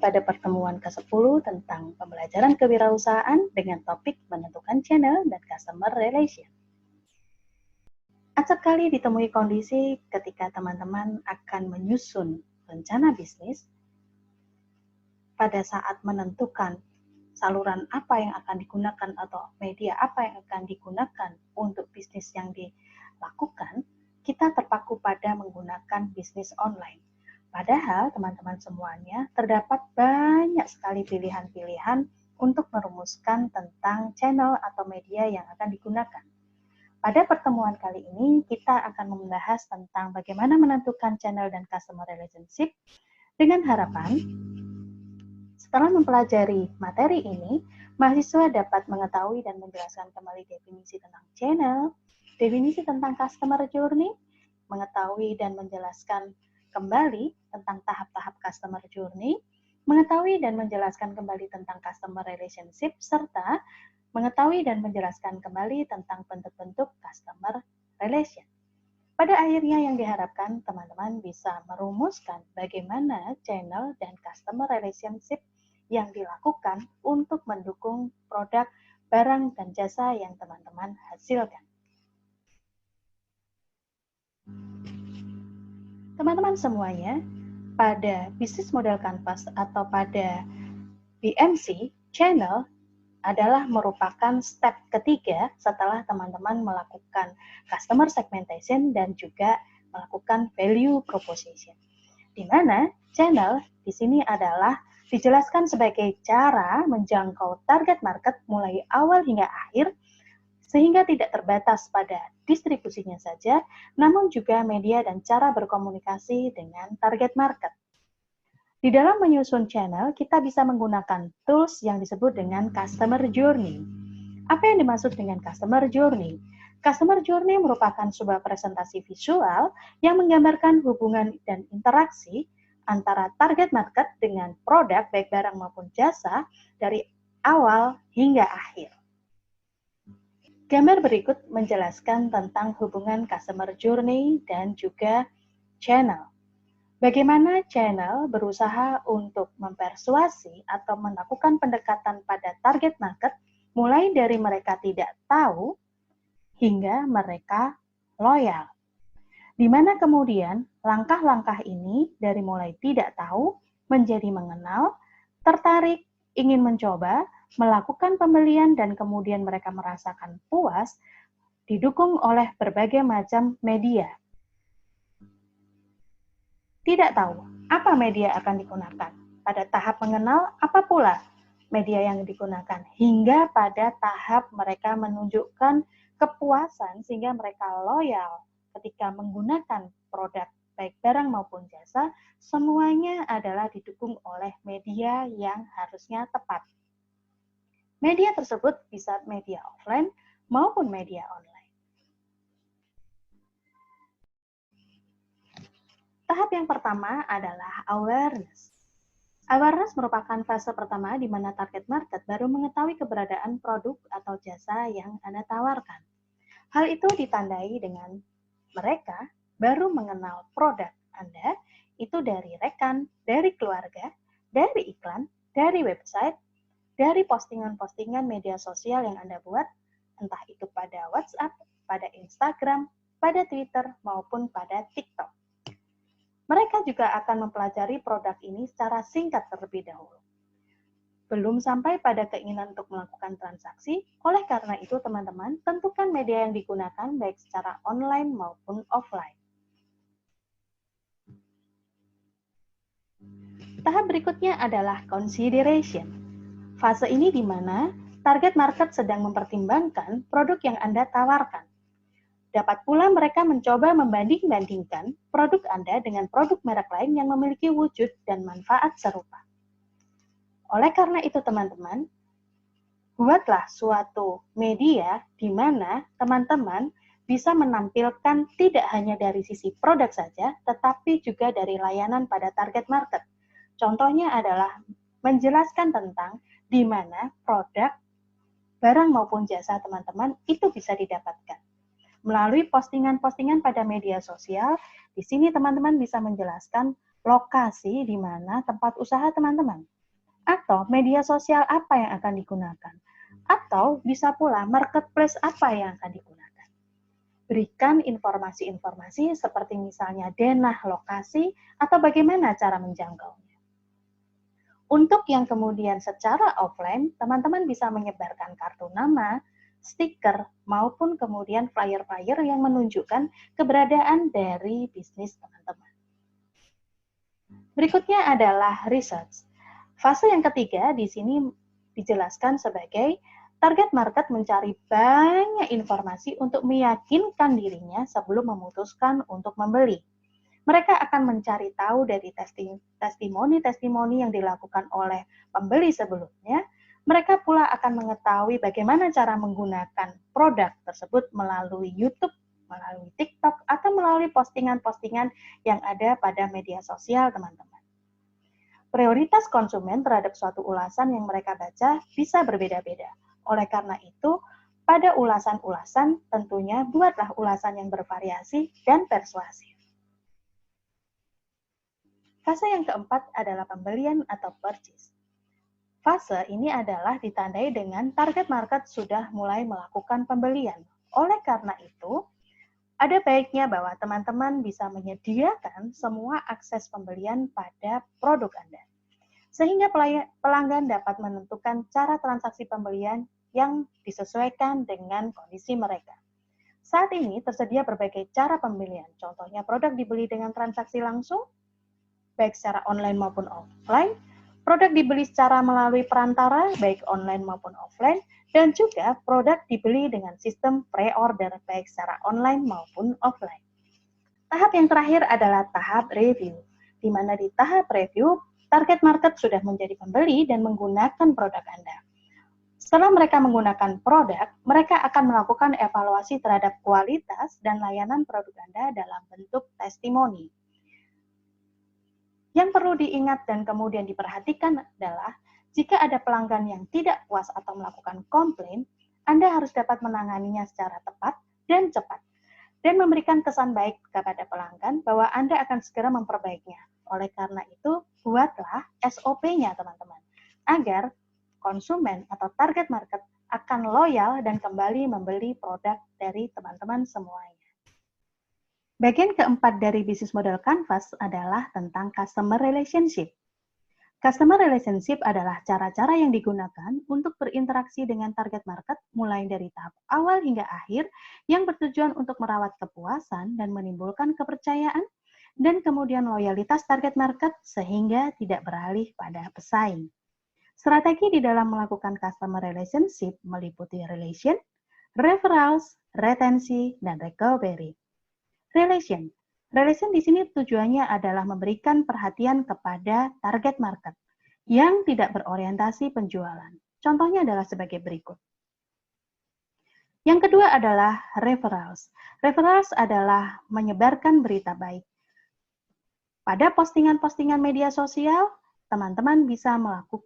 pada pertemuan ke-10 tentang pembelajaran kewirausahaan dengan topik menentukan channel dan customer relation. Acap kali ditemui kondisi ketika teman-teman akan menyusun rencana bisnis, pada saat menentukan saluran apa yang akan digunakan atau media apa yang akan digunakan untuk bisnis yang dilakukan, kita terpaku pada menggunakan bisnis online. Padahal teman-teman semuanya terdapat banyak sekali pilihan-pilihan untuk merumuskan tentang channel atau media yang akan digunakan. Pada pertemuan kali ini, kita akan membahas tentang bagaimana menentukan channel dan customer relationship dengan harapan setelah mempelajari materi ini, mahasiswa dapat mengetahui dan menjelaskan kembali definisi tentang channel, definisi tentang customer journey, mengetahui dan menjelaskan kembali tentang tahap-tahap customer journey, mengetahui dan menjelaskan kembali tentang customer relationship, serta mengetahui dan menjelaskan kembali tentang bentuk-bentuk customer relation. Pada akhirnya yang diharapkan teman-teman bisa merumuskan bagaimana channel dan customer relationship yang dilakukan untuk mendukung produk, barang, dan jasa yang teman-teman hasilkan. Teman-teman semuanya, pada bisnis model canvas atau pada BMC, channel adalah merupakan step ketiga setelah teman-teman melakukan customer segmentation dan juga melakukan value proposition. Di mana channel di sini adalah dijelaskan sebagai cara menjangkau target market mulai awal hingga akhir, sehingga tidak terbatas pada distribusinya saja, namun juga media dan cara berkomunikasi dengan target market. Di dalam menyusun channel, kita bisa menggunakan tools yang disebut dengan customer journey. Apa yang dimaksud dengan customer journey? Customer journey merupakan sebuah presentasi visual yang menggambarkan hubungan dan interaksi antara target market dengan produk, baik barang maupun jasa, dari awal hingga akhir. Gambar berikut menjelaskan tentang hubungan customer journey dan juga channel. Bagaimana channel berusaha untuk mempersuasi atau melakukan pendekatan pada target market mulai dari mereka tidak tahu hingga mereka loyal. Di mana kemudian langkah-langkah ini dari mulai tidak tahu menjadi mengenal, tertarik, ingin mencoba, melakukan pembelian, dan kemudian mereka merasakan puas, didukung oleh berbagai macam media. Tidak tahu apa media akan digunakan. Pada tahap mengenal, apa pula media yang digunakan, hingga pada tahap mereka menunjukkan kepuasan sehingga mereka loyal ketika menggunakan produk baik barang maupun jasa, semuanya adalah didukung oleh media yang harusnya tepat. Media tersebut bisa media offline maupun media online. Tahap yang pertama adalah awareness. Awareness merupakan fase pertama di mana target market baru mengetahui keberadaan produk atau jasa yang Anda tawarkan. Hal itu ditandai dengan mereka baru mengenal produk Anda itu dari rekan, dari keluarga, dari iklan, dari website, dari postingan-postingan media sosial yang Anda buat, entah itu pada WhatsApp, pada Instagram, pada Twitter, maupun pada TikTok. Mereka juga akan mempelajari produk ini secara singkat terlebih dahulu. Belum sampai pada keinginan untuk melakukan transaksi, oleh karena itu teman-teman, tentukan media yang digunakan baik secara online maupun offline. Tahap berikutnya adalah consideration. Fase ini di mana target market sedang mempertimbangkan produk yang Anda tawarkan. Dapat pula mereka mencoba membanding-bandingkan produk Anda dengan produk merek lain yang memiliki wujud dan manfaat serupa. Oleh karena itu teman-teman, buatlah suatu media di mana teman-teman bisa menampilkan tidak hanya dari sisi produk saja, tetapi juga dari layanan pada target market. Contohnya adalah menjelaskan tentang di mana produk, barang maupun jasa teman-teman itu bisa didapatkan. Melalui postingan-postingan pada media sosial, di sini teman-teman bisa menjelaskan lokasi di mana tempat usaha teman-teman, atau media sosial apa yang akan digunakan, atau bisa pula marketplace apa yang akan digunakan. Berikan informasi-informasi seperti misalnya denah lokasi atau bagaimana cara menjangkaunya. Untuk yang kemudian secara offline, teman-teman bisa menyebarkan kartu nama, stiker, maupun kemudian flyer-flyer yang menunjukkan keberadaan dari bisnis teman-teman. Berikutnya adalah research. Fase yang ketiga di sini dijelaskan sebagai target market mencari banyak informasi untuk meyakinkan dirinya sebelum memutuskan untuk membeli. Mereka akan mencari tahu dari testimoni-testimoni yang dilakukan oleh pembeli sebelumnya. Mereka pula akan mengetahui bagaimana cara menggunakan produk tersebut melalui YouTube, melalui TikTok, atau melalui postingan-postingan yang ada pada media sosial, teman-teman. Prioritas konsumen terhadap suatu ulasan yang mereka baca bisa berbeda-beda. Oleh karena itu, pada ulasan-ulasan tentunya buatlah ulasan yang bervariasi dan persuasif. Fase yang keempat adalah pembelian atau purchase. Fase ini adalah ditandai dengan target market sudah mulai melakukan pembelian. Oleh karena itu, ada baiknya bahwa teman-teman bisa menyediakan semua akses pembelian pada produk Anda, sehingga pelanggan dapat menentukan cara transaksi pembelian yang disesuaikan dengan kondisi mereka. Saat ini tersedia berbagai cara pembelian, contohnya produk dibeli dengan transaksi langsung, baik secara online maupun offline, produk dibeli secara melalui perantara, baik online maupun offline, dan juga produk dibeli dengan sistem pre-order, baik secara online maupun offline. Tahap yang terakhir adalah tahap review, di mana di tahap review, target market sudah menjadi pembeli dan menggunakan produk Anda. Setelah mereka menggunakan produk, mereka akan melakukan evaluasi terhadap kualitas dan layanan produk Anda dalam bentuk testimoni. Yang perlu diingat dan kemudian diperhatikan adalah jika ada pelanggan yang tidak puas atau melakukan komplain, Anda harus dapat menanganinya secara tepat dan cepat, dan memberikan kesan baik kepada pelanggan bahwa Anda akan segera memperbaikinya. Oleh karena itu, buatlah SOP-nya, teman-teman, agar konsumen atau target market akan loyal dan kembali membeli produk dari teman-teman semuanya. Bagian keempat dari bisnis model Canvas adalah tentang customer relationship. Customer relationship adalah cara-cara yang digunakan untuk berinteraksi dengan target market mulai dari tahap awal hingga akhir yang bertujuan untuk merawat kepuasan dan menimbulkan kepercayaan dan kemudian loyalitas target market sehingga tidak beralih pada pesaing. Strategi di dalam melakukan customer relationship meliputi relation, referrals, retensi, dan recovery. Relation. Relation di sini tujuannya adalah memberikan perhatian kepada target market yang tidak berorientasi penjualan. Contohnya adalah sebagai berikut. Yang kedua adalah referrals. Referrals adalah menyebarkan berita baik. Pada postingan-postingan media sosial, teman-teman bisa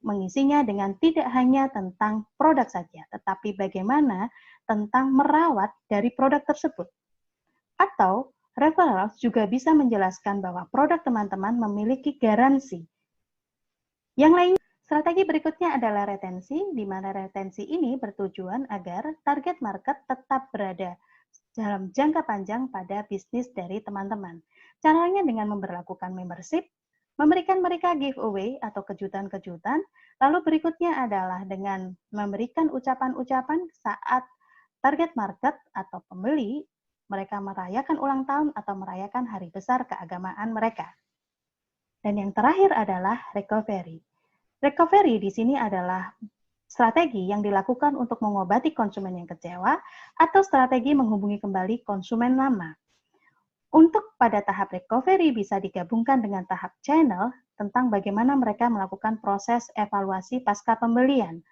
mengisinya dengan tidak hanya tentang produk saja, tetapi bagaimana tentang merawat dari produk tersebut. Atau referrals juga bisa menjelaskan bahwa produk teman-teman memiliki garansi. Yang lain, strategi berikutnya adalah retensi, di mana retensi ini bertujuan agar target market tetap berada dalam jangka panjang pada bisnis dari teman-teman. Caranya dengan memberlakukan membership, memberikan mereka giveaway atau kejutan-kejutan, lalu berikutnya adalah dengan memberikan ucapan-ucapan saat target market atau pembeli mereka merayakan ulang tahun atau merayakan hari besar keagamaan mereka. Dan yang terakhir adalah recovery. Recovery di sini adalah strategi yang dilakukan untuk mengobati konsumen yang kecewa atau strategi menghubungi kembali konsumen lama. Untuk pada tahap recovery bisa digabungkan dengan tahap channel tentang bagaimana mereka melakukan proses evaluasi pasca pembelian.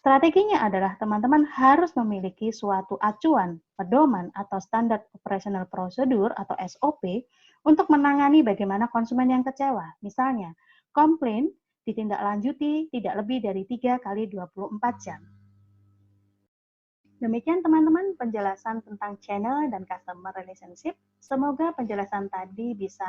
Strateginya adalah teman-teman harus memiliki suatu acuan, pedoman, atau standar operational procedure atau SOP untuk menangani bagaimana konsumen yang kecewa. Misalnya, komplain ditindaklanjuti tidak lebih dari 3 kali 24 jam. Demikian teman-teman penjelasan tentang channel dan customer relationship. Semoga penjelasan tadi bisa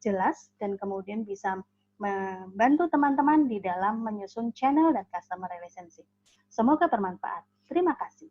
jelas dan kemudian bisa membantu teman-teman di dalam menyusun channel dan customer relationship. Semoga bermanfaat. Terima kasih.